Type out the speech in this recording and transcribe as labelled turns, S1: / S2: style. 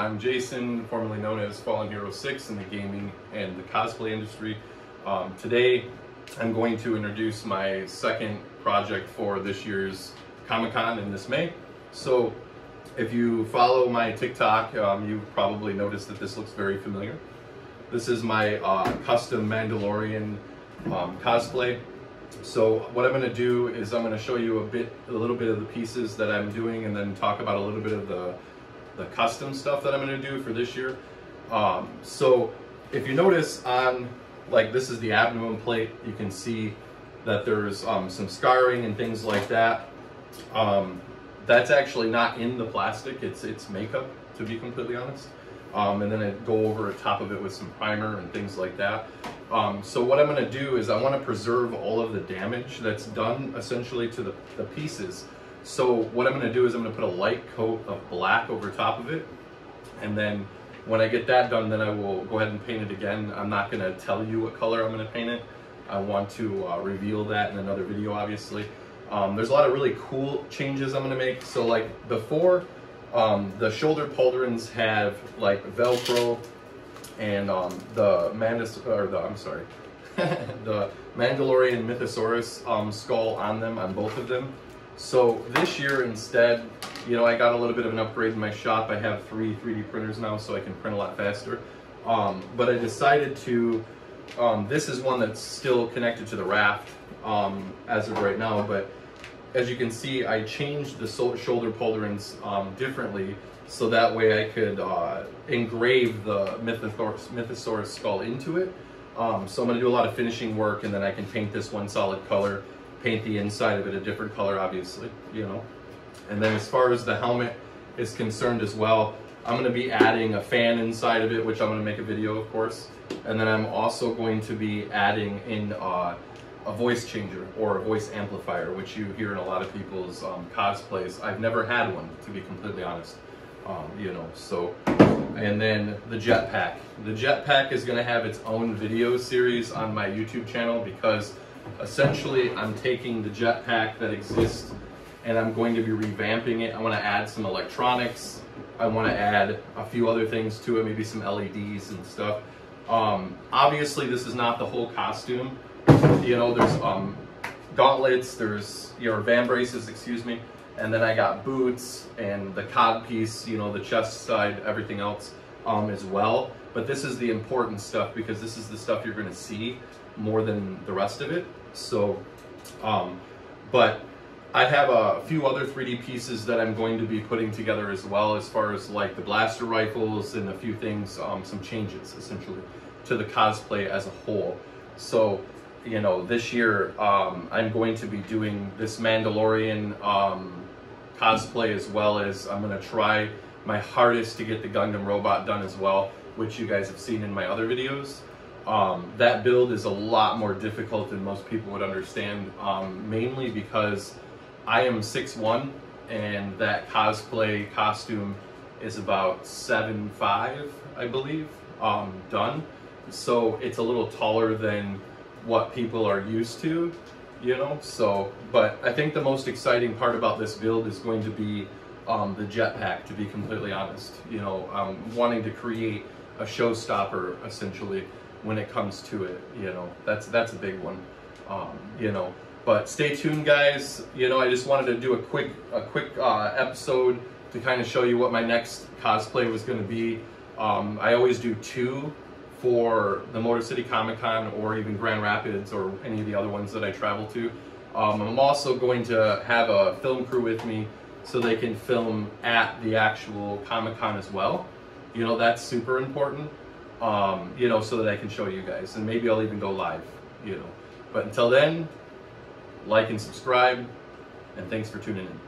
S1: I'm Jason, formerly known as Fallen Hero 6 in the gaming and the cosplay industry. Today I'm going to introduce my second project for this year's Comic-Con in this May. So if you follow my TikTok, you've probably noticed that this looks very familiar. This is my custom Mandalorian cosplay. So what I'm going to do is I'm going to show you a little bit of the pieces that I'm doing, and then talk about a little bit of the custom stuff that I'm going to do for this year. So if you notice on, like, this is the abdomen plate, you can see that there's some scarring and things like that. That's actually not in the plastic, it's makeup, to be completely honest. And then I go over top of it with some primer and things like that. So what I'm going to do is I want to preserve all of the damage that's done essentially to the pieces. So what I'm going to do is I'm going to put a light coat of black over top of it, and then when I get that done, then I will go ahead and paint it again. I'm not going to tell you what color I'm going to paint it. I want to reveal that in another video, obviously. There's a lot of really cool changes I'm going to make. So like before, the shoulder pauldrons have like Velcro and the Mandalorian Mythosaurus skull on them, on both of them. So this year instead, you know, I got a little bit of an upgrade in my shop. I have 3 3D printers now, so I can print a lot faster. But I decided to, this is one that's still connected to the raft as of right now, but as you can see, I changed the shoulder pauldrons differently, so that way I could engrave the Mythosaurus skull into it. So I'm going to do a lot of finishing work, and then I can paint this one solid color, paint the inside of it a different color, obviously, you know. And then as far as the helmet is concerned as well, I'm going to be adding a fan inside of it, which I'm going to make a video, of course. And then I'm also going to be adding in a voice changer or a voice amplifier, which you hear in a lot of people's cosplays. I've never had one, to be completely honest. You know, so, and then the jetpack. The jetpack is going to have its own video series on my YouTube channel, because essentially I'm taking the jetpack that exists and I'm going to be revamping it. I want to add some electronics. I want to add a few other things to it, maybe some LEDs and stuff. Obviously this is not the whole costume. You know, there's gauntlets, there's your van braces, excuse me, and then I got boots and the cod piece, you know, the chest side, everything else as well. But this is the important stuff, because this is the stuff you're going to see more than the rest of it. So, but I have a few other 3D pieces that I'm going to be putting together as well, as far as like the blaster rifles and a few things, some changes essentially to the cosplay as a whole. So, you know, this year I'm going to be doing this Mandalorian cosplay, as well as I'm going to try my hardest to get the Gundam robot done as well, which you guys have seen in my other videos. That build is a lot more difficult than most people would understand, mainly because I am 6'1", and that cosplay costume is about 7'5", I believe, done. So it's a little taller than what people are used to, you know. So, but I think the most exciting part about this build is going to be the jetpack, to be completely honest. You know, wanting to create a showstopper essentially when it comes to it, you know. That's a big one, you know. But stay tuned, guys. You know, I just wanted to do a quick episode to kind of show you what my next cosplay was going to be. I always do 2 for the Motor City Comic-Con, or even Grand Rapids, or any of the other ones that I travel to. I'm also going to have a film crew with me, so they can film at the actual Comic-Con as well. You know, that's super important. You know, so that I can show you guys, and maybe I'll even go live, you know. But until then, like and subscribe, and thanks for tuning in.